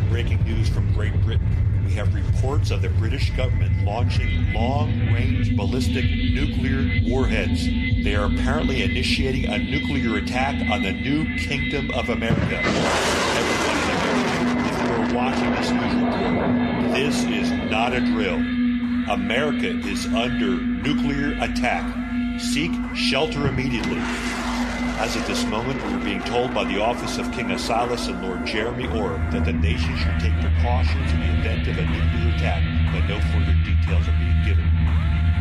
Breaking news from Great Britain. We have reports of the British government launching long-range ballistic nuclear warheads. They are apparently initiating a nuclear attack on the new Kingdom of America. Everyone in America, if you are watching this news report, this is not a drill. America is under nuclear attack. Seek shelter immediately. As of this moment, we are being told by the office of King Asilas and Lord JMv&x that the nation should take precautions in the event of a nuclear attack, but no further details are being given.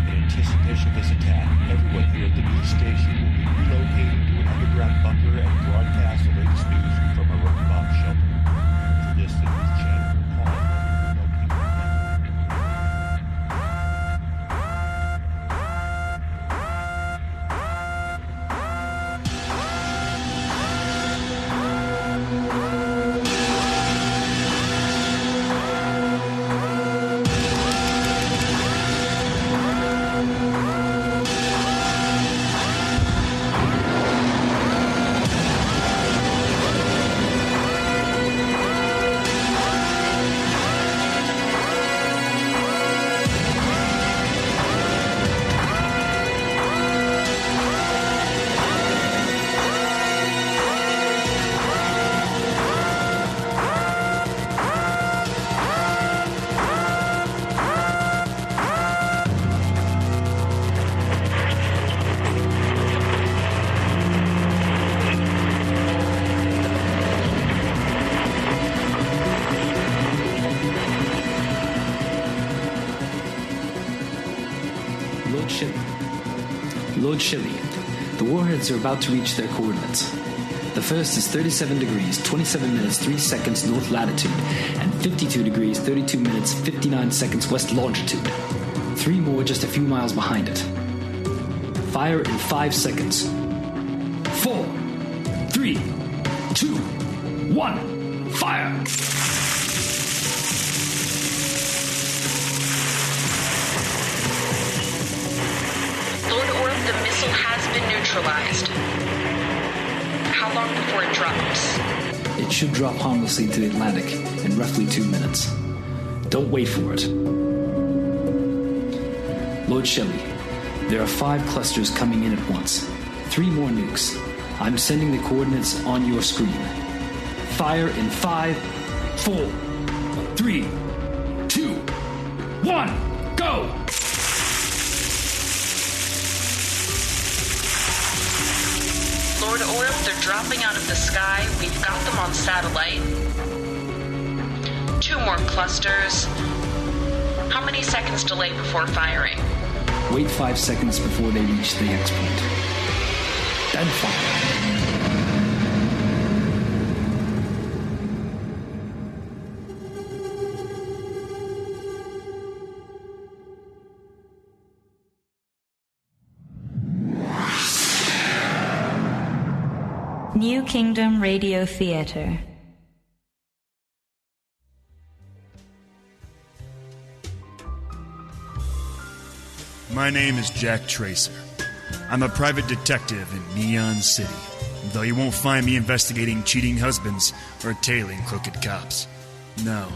In anticipation of this attack, everyone here at the news station will be relocated to an underground bunker and broadcast the latest news from a room bomb shelter. For this, the news channel will call for relocating. Lord Shelley, the warheads are about to reach their coordinates. The first is 37 degrees, 27 minutes, 3 seconds north latitude, and 52 degrees, 32 minutes, 59 seconds west longitude. 3 more just a few miles behind it. Fire in 5 seconds. 4, 3, 2, 1, fire! The missile has been neutralized. How long before it drops? It should drop harmlessly to the Atlantic in roughly 2 minutes. Don't wait for it. Lord Shelley, there are 5 clusters coming in at once. 3 more nukes. I'm sending the coordinates on your screen. Fire in 5, 4, 3, 2, 1, go! Lord Orb, they're dropping out of the sky. We've got them on satellite. 2 more clusters. How many seconds delay before firing? Wait 5 seconds before they reach the X point. Then fire. New Kingdom Radio Theater. My name is Jack Tracer. I'm a private detective in Neon City, though you won't find me investigating cheating husbands or tailing crooked cops. No.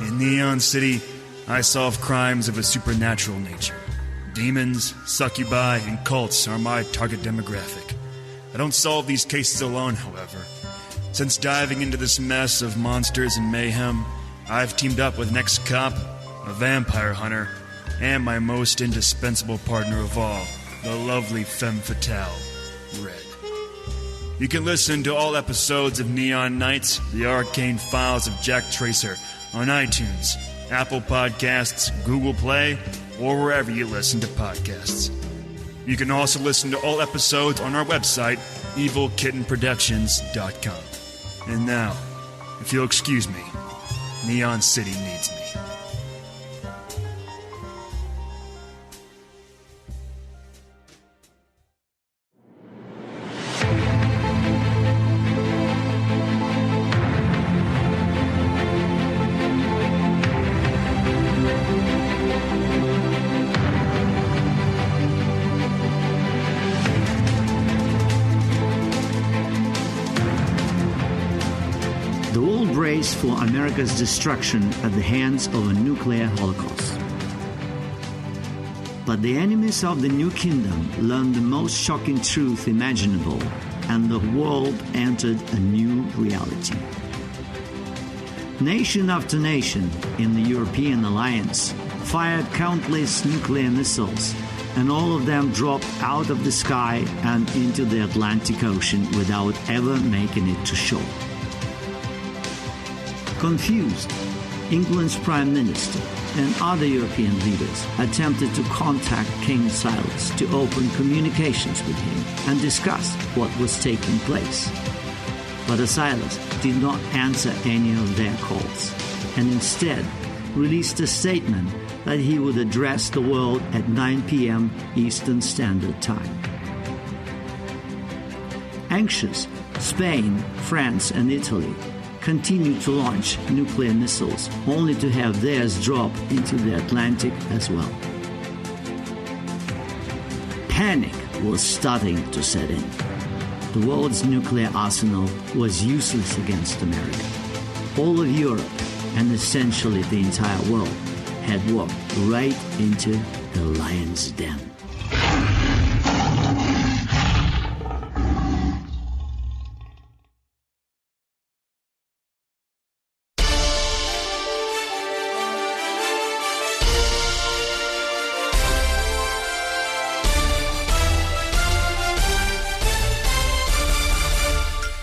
In Neon City, I solve crimes of a supernatural nature. Demons, succubi, and cults are my target demographic. I don't solve these cases alone, however. Since diving into this mess of monsters and mayhem, I've teamed up with an ex-cop, a vampire hunter, and my most indispensable partner of all, the lovely femme fatale, Red. You can listen to all episodes of Neon Nights, The Arcane Files of Jack Tracer, on iTunes, Apple Podcasts, Google Play, or wherever you listen to podcasts. You can also listen to all episodes on our website, evilkittenproductions.com. And now, if you'll excuse me, Neon City needs me. The world braced for America's destruction at the hands of a nuclear holocaust. But the enemies of the new kingdom learned the most shocking truth imaginable, and the world entered a new reality. Nation after nation in the European alliance fired countless nuclear missiles, and all of them dropped out of the sky and into the Atlantic Ocean without ever making it to shore. Confused, England's Prime Minister and other European leaders attempted to contact King Asilas to open communications with him and discuss what was taking place. But Asilas did not answer any of their calls, and instead released a statement that he would address the world at 9 p.m. Eastern Standard Time. Anxious, Spain, France, and Italy continued to launch nuclear missiles, only to have theirs drop into the Atlantic as well. Panic was starting to set in. The world's nuclear arsenal was useless against America. All of Europe, and essentially the entire world, had walked right into the lion's den.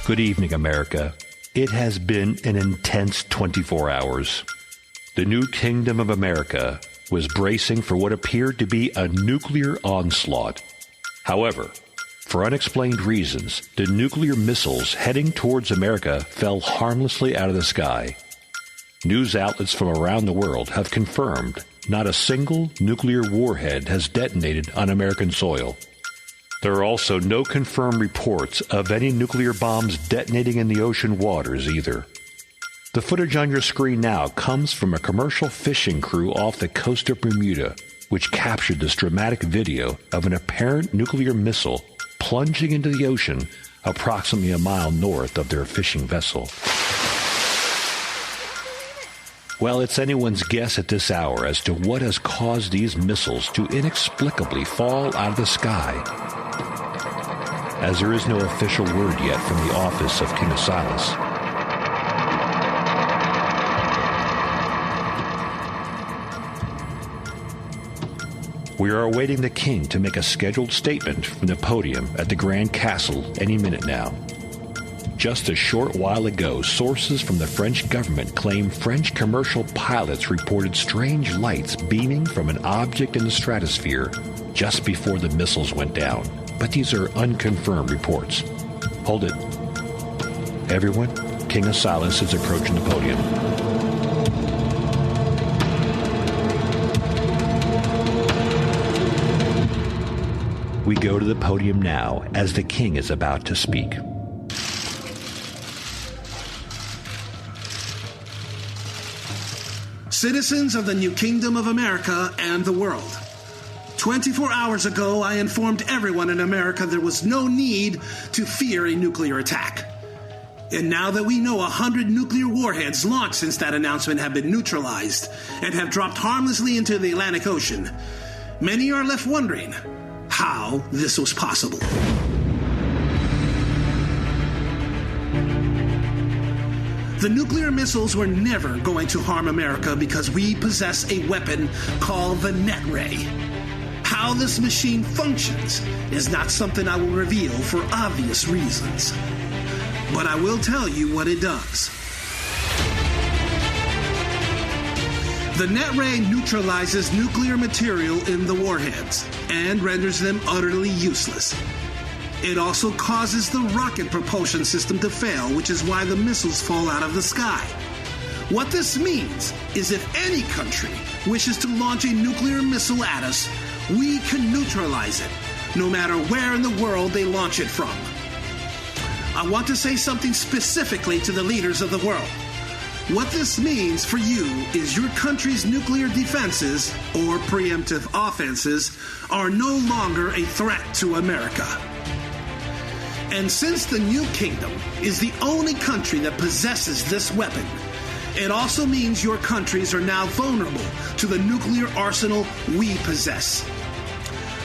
Good evening, America. It has been an intense 24 hours. The new kingdom of America was bracing for what appeared to be a nuclear onslaught. However, for unexplained reasons, the nuclear missiles heading towards America fell harmlessly out of the sky. News outlets from around the world have confirmed not a single nuclear warhead has detonated on American soil. There are also no confirmed reports of any nuclear bombs detonating in the ocean waters either. The footage on your screen now comes from a commercial fishing crew off the coast of Bermuda, which captured this dramatic video of an apparent nuclear missile plunging into the ocean approximately a mile north of their fishing vessel. Well, it's anyone's guess at this hour as to what has caused these missiles to inexplicably fall out of the sky, as there is no official word yet from the office of King Asilas. We are awaiting the king to make a scheduled statement from the podium at the Grand Castle any minute now. Just a short while ago, sources from the French government claim French commercial pilots reported strange lights beaming from an object in the stratosphere just before the missiles went down. But these are unconfirmed reports. Hold it. Everyone, King Asilas is approaching the podium. We go to the podium now as the king is about to speak. Citizens of the new kingdom of America and the world. 24 hours ago, I informed everyone in America there was no need to fear a nuclear attack. And now that we know 100 nuclear warheads launched since that announcement have been neutralized and have dropped harmlessly into the Atlantic Ocean, many are left wondering how this was possible. The nuclear missiles were never going to harm America because we possess a weapon called the net ray. How this machine functions is not something I will reveal for obvious reasons. But I will tell you what it does. The net ray neutralizes nuclear material in the warheads and renders them utterly useless. It also causes the rocket propulsion system to fail, which is why the missiles fall out of the sky. What this means is if any country wishes to launch a nuclear missile at us, we can neutralize it, no matter where in the world they launch it from. I want to say something specifically to the leaders of the world. What this means for you is your country's nuclear defenses, or preemptive offenses, are no longer a threat to America. And since the New Kingdom is the only country that possesses this weapon, it also means your countries are now vulnerable to the nuclear arsenal we possess.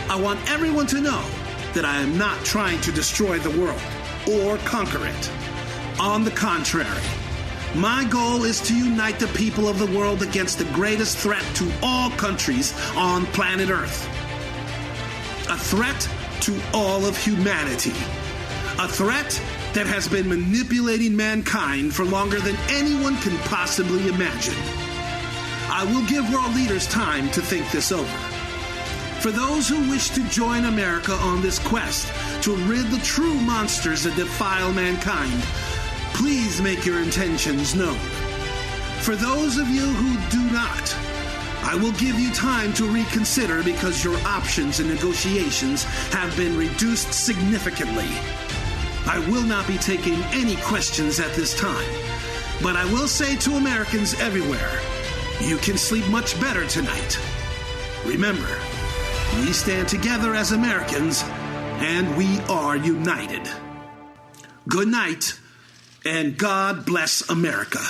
I want everyone to know that I am not trying to destroy the world or conquer it. On the contrary, my goal is to unite the people of the world against the greatest threat to all countries on planet Earth. A threat to all of humanity. A threat that has been manipulating mankind for longer than anyone can possibly imagine. I will give world leaders time to think this over. For those who wish to join America on this quest to rid the true monsters that defile mankind, please make your intentions known. For those of you who do not, I will give you time to reconsider because your options and negotiations have been reduced significantly. I will not be taking any questions at this time, but I will say to Americans everywhere, you can sleep much better tonight. Remember, we stand together as Americans, and we are united. Good night, and God bless America.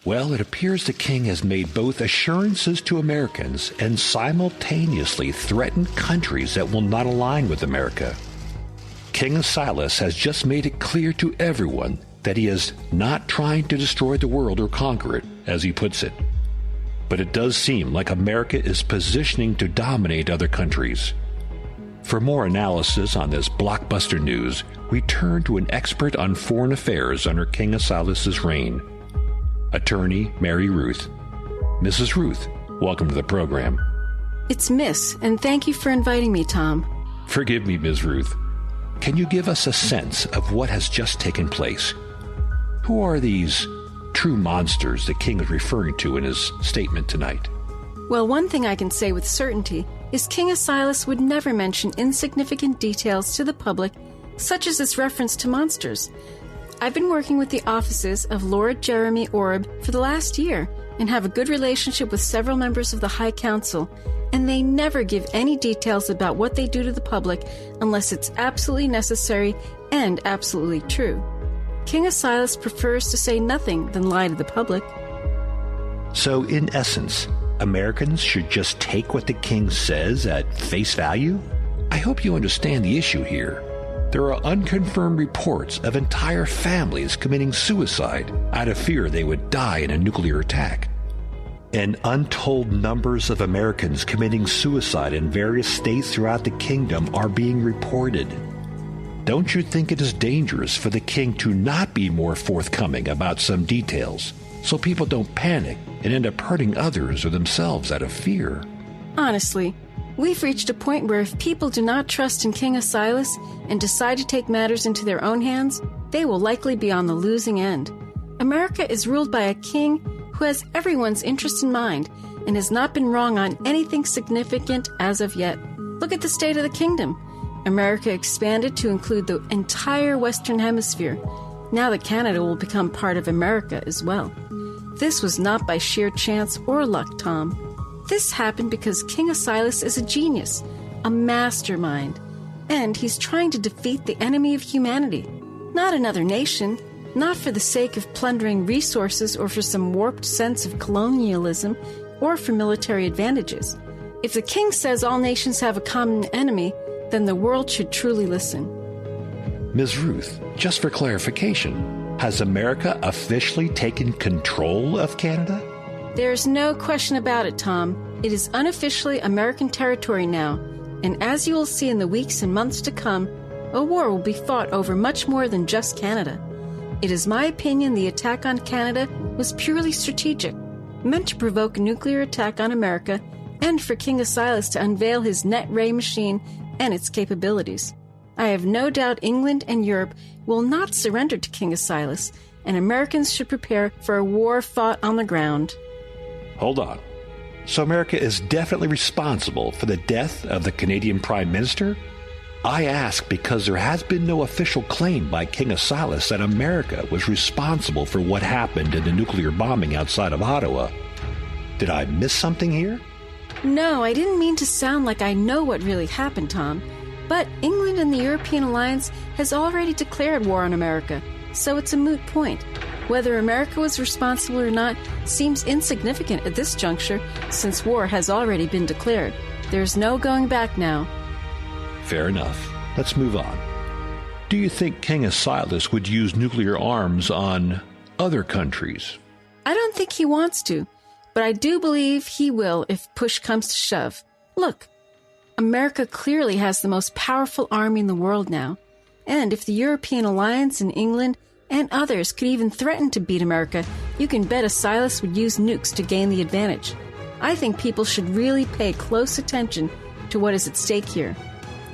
Well, it appears the king has made both assurances to Americans and simultaneously threatened countries that will not align with America. King Asilas has just made it clear to everyone that he is not trying to destroy the world or conquer it, as he puts it. But it does seem like America is positioning to dominate other countries. For more analysis on this blockbuster news, we turn to an expert on foreign affairs under King Asilas' reign, Attorney Mary Ruth. Mrs. Ruth, welcome to the program. It's Miss, and thank you for inviting me, Tom. Forgive me, Ms. Ruth. Can you give us a sense of what has just taken place? Who are these true monsters the king is referring to in his statement tonight? Well, one thing I can say with certainty is King Asilas would never mention insignificant details to the public, such as this reference to monsters. I've been working with the offices of Lord Jeremy Orb for the last year and have a good relationship with several members of the High Council, and they never give any details about what they do to the public unless it's absolutely necessary and absolutely true. King Asilas prefers to say nothing than lie to the public. So, in essence, Americans should just take what the king says at face value? I hope you understand the issue here. There are unconfirmed reports of entire families committing suicide out of fear they would die in a nuclear attack. And untold numbers of Americans committing suicide in various states throughout the kingdom are being reported. Don't you think it is dangerous for the king to not be more forthcoming about some details so people don't panic and end up hurting others or themselves out of fear? Honestly, we've reached a point where if people do not trust in King Asilas and decide to take matters into their own hands, they will likely be on the losing end. America is ruled by a king who has everyone's interest in mind and has not been wrong on anything significant as of yet. Look at the state of the kingdom. America expanded to include the entire Western Hemisphere. Now that Canada will become part of America as well. This was not by sheer chance or luck, Tom. This happened because King Asilas is a genius, a mastermind, and he's trying to defeat the enemy of humanity, not another nation, not for the sake of plundering resources or for some warped sense of colonialism or for military advantages. If the king says all nations have a common enemy, then the world should truly listen. Ms. Ruth, just for clarification, has America officially taken control of Canada? There's no question about it, Tom. It is unofficially American territory now, and as you will see in the weeks and months to come, a war will be fought over much more than just Canada. It is my opinion the attack on Canada was purely strategic, meant to provoke a nuclear attack on America and for King Asilas to unveil his net ray machine and its capabilities. I have no doubt England and Europe will not surrender to King Asilas, and Americans should prepare for a war fought on the ground. Hold on. So America is definitely responsible for the death of the Canadian Prime Minister? I ask because there has been no official claim by King Asilas that America was responsible for what happened in the nuclear bombing outside of Ottawa. Did I miss something here? No, I didn't mean to sound like I know what really happened, Tom. But England and the European alliance has already declared war on America, so it's a moot point. Whether America was responsible or not seems insignificant at this juncture, since war has already been declared. There's no going back now. Fair enough. Let's move on. Do you think King Asilas would use nuclear arms on other countries? I don't think he wants to, but I do believe he will if push comes to shove. Look, America clearly has the most powerful army in the world now, and if the European alliance and England and others could even threaten to beat America, you can bet Asilas would use nukes to gain the advantage. I think people should really pay close attention to what is at stake here.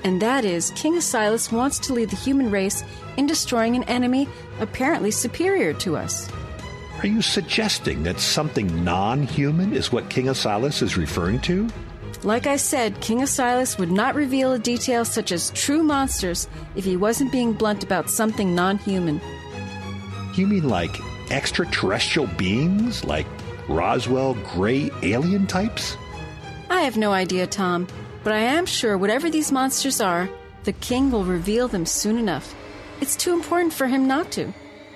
And that is, King Asilas wants to lead the human race in destroying an enemy apparently superior to us. Are you suggesting that something non-human is what King Asilas is referring to? Like I said, King Asilas would not reveal a detail such as true monsters if he wasn't being blunt about something non-human. You mean like extraterrestrial beings? Like Roswell gray alien types? I have no idea, Tom, but I am sure whatever these monsters are, the king will reveal them soon enough. It's too important for him not to.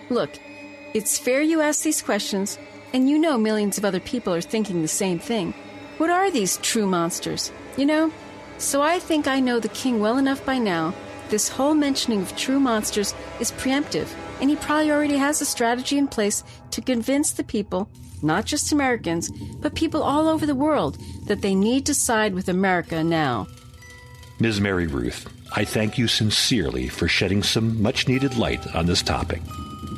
Look, it's fair you ask these questions, and you know millions of other people are thinking the same thing. What are these true monsters? You know? So I think I know the king well enough by now. This whole mentioning of true monsters is preemptive, and he probably already has a strategy in place to convince the people, not just Americans, but people all over the world, that they need to side with America now. Ms. Mary Ruth, I thank you sincerely for shedding some much-needed light on this topic.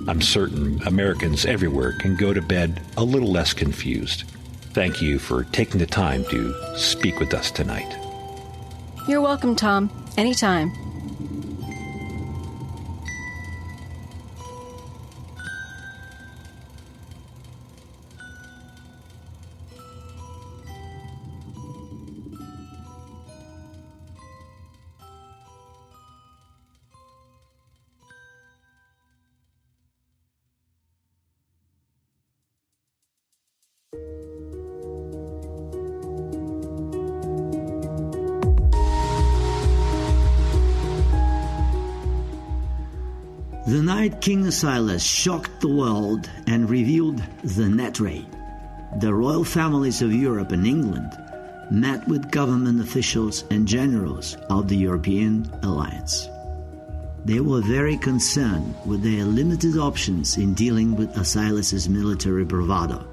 I'm certain Americans everywhere can go to bed a little less confused. Thank you for taking the time to speak with us tonight. You're welcome, Tom. Anytime. The night King Asilas shocked the world and revealed the net raid, the royal families of Europe and England met with government officials and generals of the European alliance. They were very concerned with their limited options in dealing with Asilas' military bravado.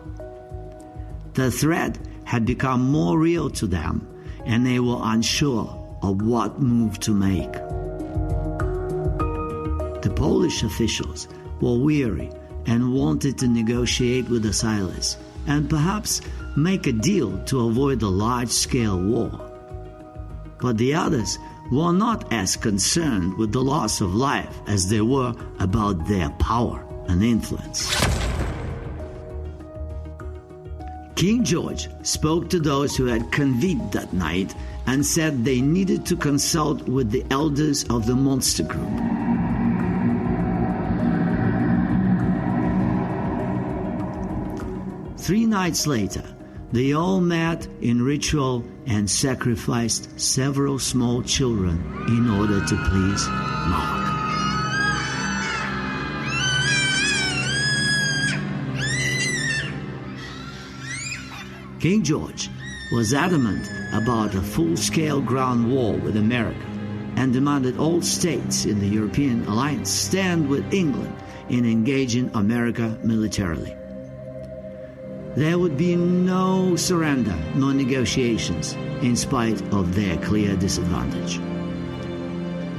The threat had become more real to them, and they were unsure of what move to make. The Polish officials were weary and wanted to negotiate with Asilas and perhaps make a deal to avoid a large-scale war. But the others were not as concerned with the loss of life as they were about their power and influence. King George spoke to those who had convened that night and said they needed to consult with the elders of the monster group. 3 nights later, they all met in ritual and sacrificed several small children in order to please Mark. King George was adamant about a full-scale ground war with America and demanded all states in the European alliance stand with England in engaging America militarily. There would be no surrender, no negotiations, in spite of their clear disadvantage.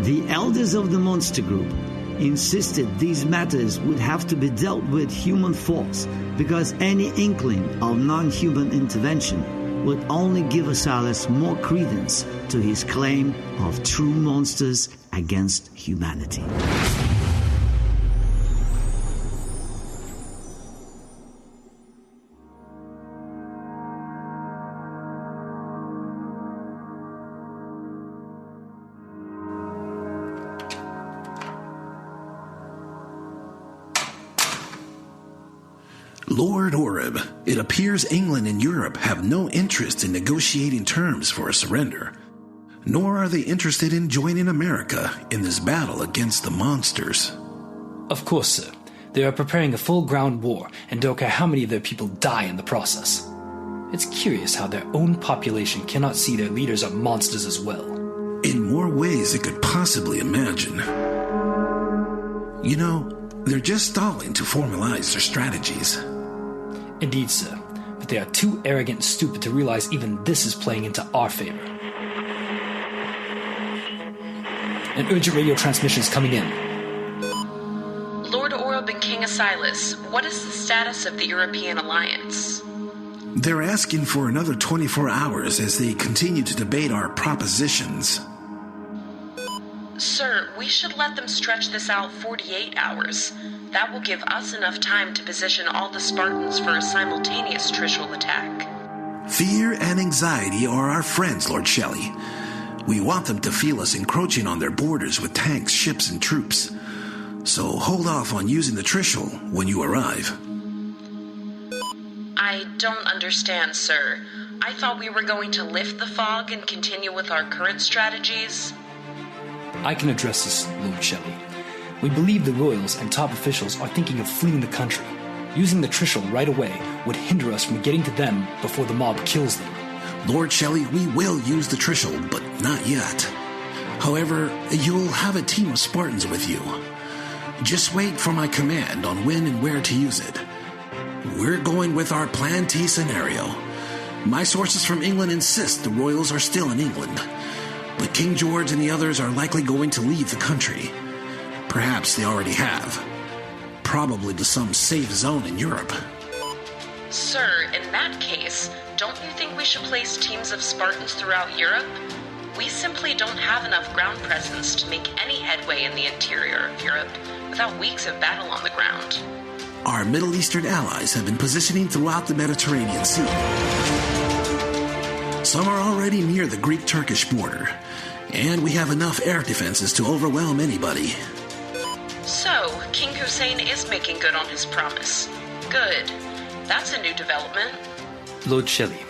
The elders of the monster group insisted these matters would have to be dealt with human force because any inkling of non-human intervention would only give Asilas more credence to his claim of true monsters against humanity. Lord Oreb, it appears England and Europe have no interest in negotiating terms for a surrender. nor are they interested in joining America in this battle against the monsters. Of course, sir. They are preparing a full-ground war and don't care how many of their people die in the process. It's curious how their own population cannot see their leaders are monsters as well. In more ways than could possibly imagine. You know, they're just stalling to formalize their strategies. Indeed, sir. But they are too arrogant and stupid to realize even this is playing into our favor. An urgent radio transmission is coming in. Lord Orb and King Asilas, what is the status of the European alliance? They're asking for another 24 hours as they continue to debate our propositions. Sir, we should let them stretch this out 48 hours. That will give us enough time to position all the Spartans for a simultaneous Trishul attack. Fear and anxiety are our friends, Lord Shelley. We want them to feel us encroaching on their borders with tanks, ships, and troops. So hold off on using the Trishul when you arrive. I don't understand, sir. I thought we were going to lift the fog and continue with our current strategies. I can address this, Lord Shelley. We believe the royals and top officials are thinking of fleeing the country. Using the Trishul right away would hinder us from getting to them before the mob kills them. Lord Shelley, we will use the Trishul, but not yet. However, you'll have a team of Spartans with you. Just wait for my command on when and where to use it. We're going with our Plan T scenario. My sources from England insist the royals are still in England, but King George and the others are likely going to leave the country. Perhaps they already have. Probably to some safe zone in Europe. Sir, in that case, don't you think we should place teams of Spartans throughout Europe? We simply don't have enough ground presence to make any headway in the interior of Europe without weeks of battle on the ground. Our Middle Eastern allies have been positioning throughout the Mediterranean Sea. Some are already near the Greek-Turkish border, and we have enough air defenses to overwhelm anybody. So, King Hussein is making good on his promise. Good. That's a new development. Lord Shelley,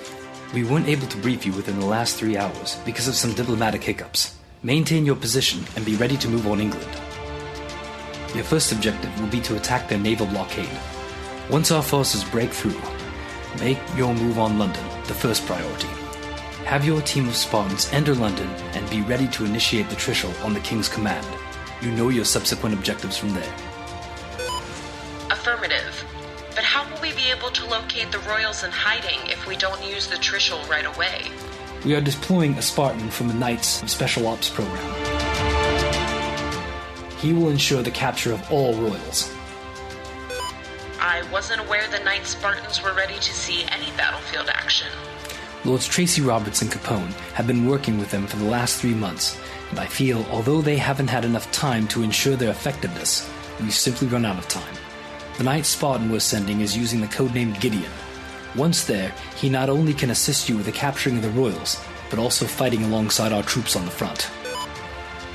we weren't able to brief you within the last 3 hours because of some diplomatic hiccups. Maintain your position and be ready to move on England. Your first objective will be to attack their naval blockade. Once our forces break through, make your move on London the first priority. Have your team of Spartans enter London and be ready to initiate the Trishul on the King's command. You know your subsequent objectives from there. Affirmative. But how will we be able to locate the royals in hiding if we don't use the Trishul right away? We are deploying a Spartan from the Knights Special Ops program. He will ensure the capture of all royals. I wasn't aware the Knight Spartans were ready to see any battlefield action. Lords Tracy Roberts and Capone have been working with them for the last 3 months, and I feel although they haven't had enough time to ensure their effectiveness, we've simply run out of time. The Knight Spartan we're sending is using the codename Gideon. Once there, he not only can assist you with the capturing of the royals, but also fighting alongside our troops on the front.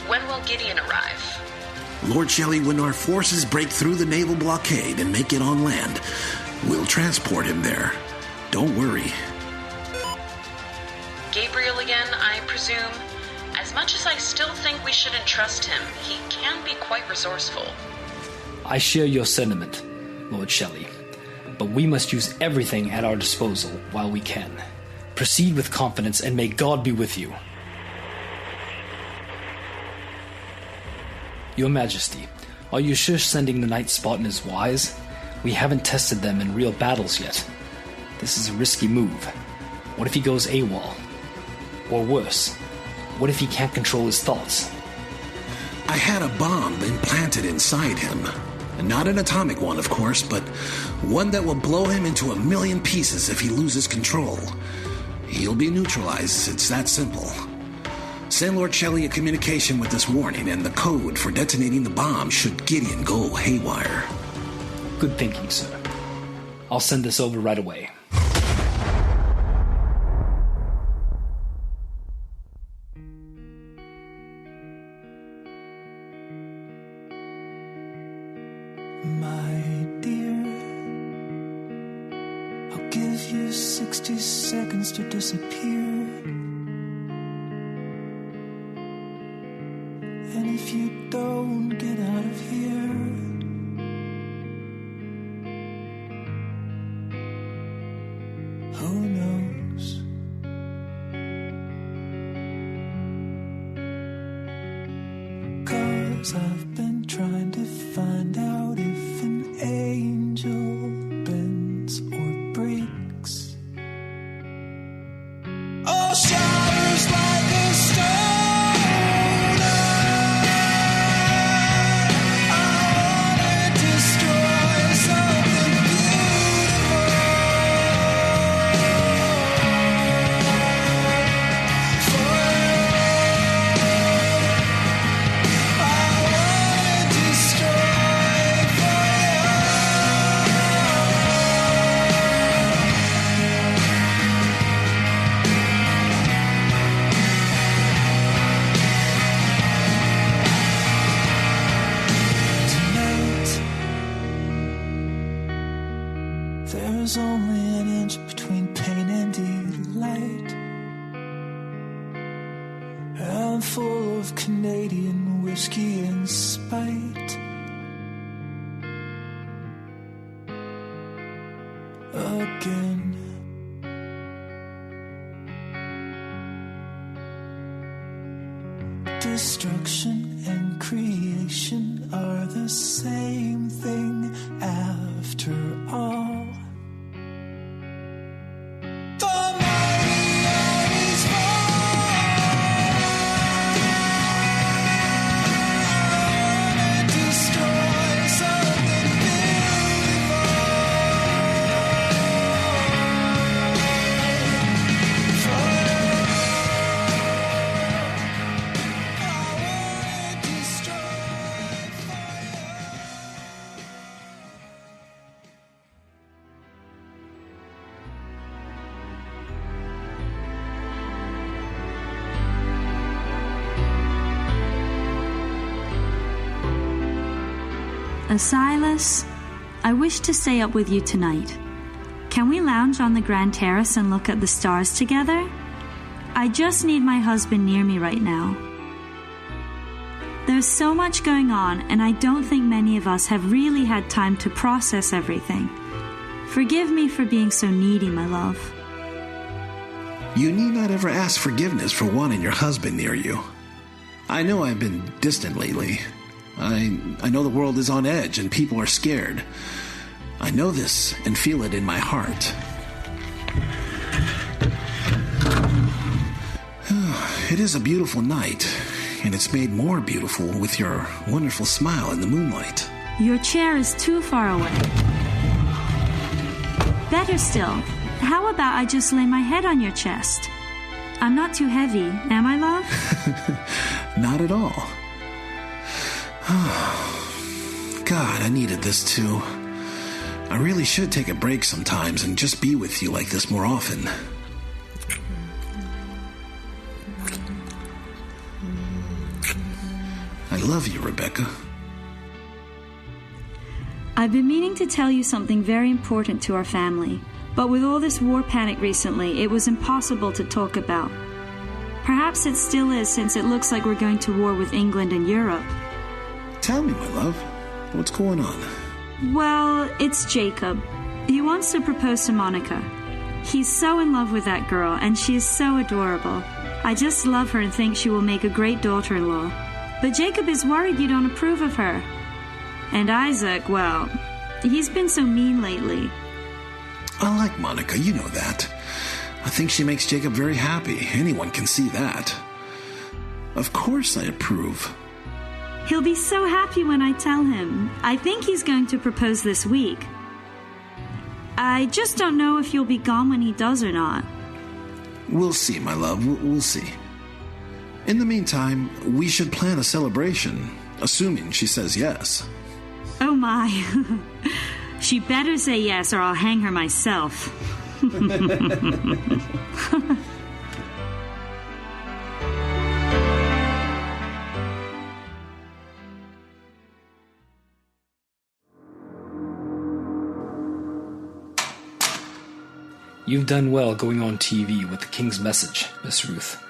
When will Gideon arrive? Lord Shelley, when our forces break through the naval blockade and make it on land, we'll transport him there. Don't worry. Gabriel again, I presume. As much as I still think we shouldn't trust him, he can be quite resourceful. I share your sentiment, Lord Shelley, but we must use everything at our disposal while we can. Proceed with confidence, and may God be with you. Your Majesty, are you sure sending the Knight Spartan is wise? We haven't tested them in real battles yet. This is a risky move. What if he goes AWOL? Or worse, what if he can't control his thoughts? I had a bomb implanted inside him. Not an atomic one, of course, but one that will blow him into 1,000,000 pieces if he loses control. He'll be neutralized. It's that simple. Send Lord Shelley a communication with this warning and the code for detonating the bomb should Gideon go haywire. Good thinking, sir. I'll send this over right away. My dear, I'll give you 60 seconds to disappear. Who knows? Cause I've been trying to find out if an angel bends or breaks. Oh, shatters like a stone. There's only an inch between pain and delight. I'm full of Canadian whiskey and spite. Again. Destruction and creation are the same thing after all. Asilas, I wish to stay up with you tonight. Can we lounge on the grand terrace and look at the stars together? I just need my husband near me right now. There's so much going on, and I don't think many of us have really had time to process everything. Forgive me for being so needy, my love. You need not ever ask forgiveness for wanting your husband near you. I know I've been distant lately. I know the world is on edge and people are scared. I know this and feel it in my heart. It is a beautiful night, and it's made more beautiful with your wonderful smile in the moonlight. Your chair is too far away. Better still, how about I just lay my head on your chest? I'm not too heavy, am I, love? Not at all. God, I needed this too. I really should take a break sometimes and just be with you like this more often. I love you, Rebecca. I've been meaning to tell you something very important to our family, but with all this war panic recently, it was impossible to talk about. Perhaps it still is, since it looks like we're going to war with England and Europe. Tell me, my love, what's going on? Well, it's Jacob. He wants to propose to Monica. He's so in love with that girl, and she is so adorable. I just love her and think she will make a great daughter-in-law. But Jacob is worried you don't approve of her. And Isaac, well, he's been so mean lately. I like Monica, you know that. I think she makes Jacob very happy. Anyone can see that. Of course I approve. He'll be so happy when I tell him. I think he's going to propose this week. I just don't know if you'll be gone when he does or not. We'll see, my love. We'll see. In the meantime, we should plan a celebration, assuming she says yes. Oh my. She better say yes or I'll hang her myself. You've done well going on TV with the King's Message, Miss Ruth.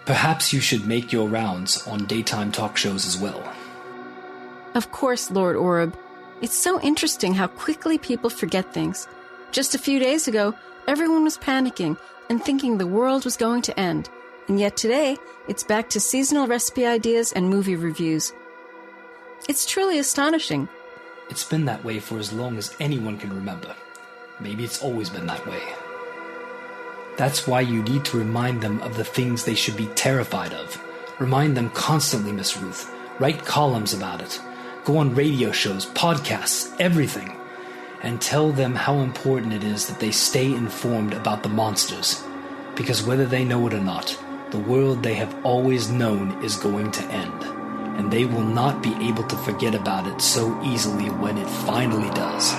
Perhaps you should make your rounds on daytime talk shows as well. Of course, Lord Oreb. It's so interesting how quickly people forget things. Just a few days ago, everyone was panicking and thinking the world was going to end. And yet today, it's back to seasonal recipe ideas and movie reviews. It's truly astonishing. It's been that way for as long as anyone can remember. Maybe it's always been that way. That's why you need to remind them of the things they should be terrified of. Remind them constantly, Miss Ruth. Write columns about it. Go on radio shows, podcasts, everything. And tell them how important it is that they stay informed about the monsters. Because whether they know it or not, the world they have always known is going to end. And they will not be able to forget about it so easily when it finally does.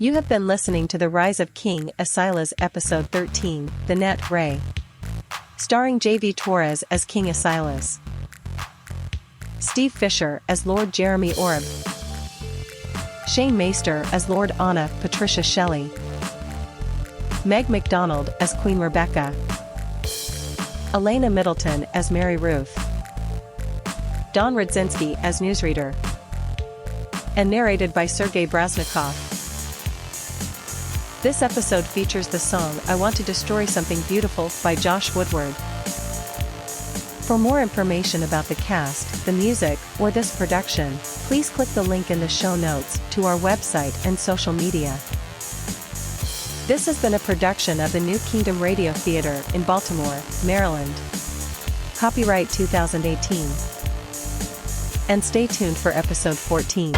You have been listening to The Rise of King Asilas Episode 13, The Net Ray. Starring J.V. Torres as King Asilas, Steve Fisher as Lord Jeremy Orb, Shane Meister as Lord Anna Patricia Shelley, Meg MacDonald as Queen Rebecca, Elena Middleton as Mary Ruth, Don Rudzinski as newsreader, and narrated by Sergei Brasnikov. This episode features the song I Want to Destroy Something Beautiful by Josh Woodward. For more information about the cast, the music, or this production, please click the link in the show notes to our website and social media. This has been a production of the New Kingdom Radio Theater in Baltimore, Maryland. Copyright 2018. And stay tuned for episode 14.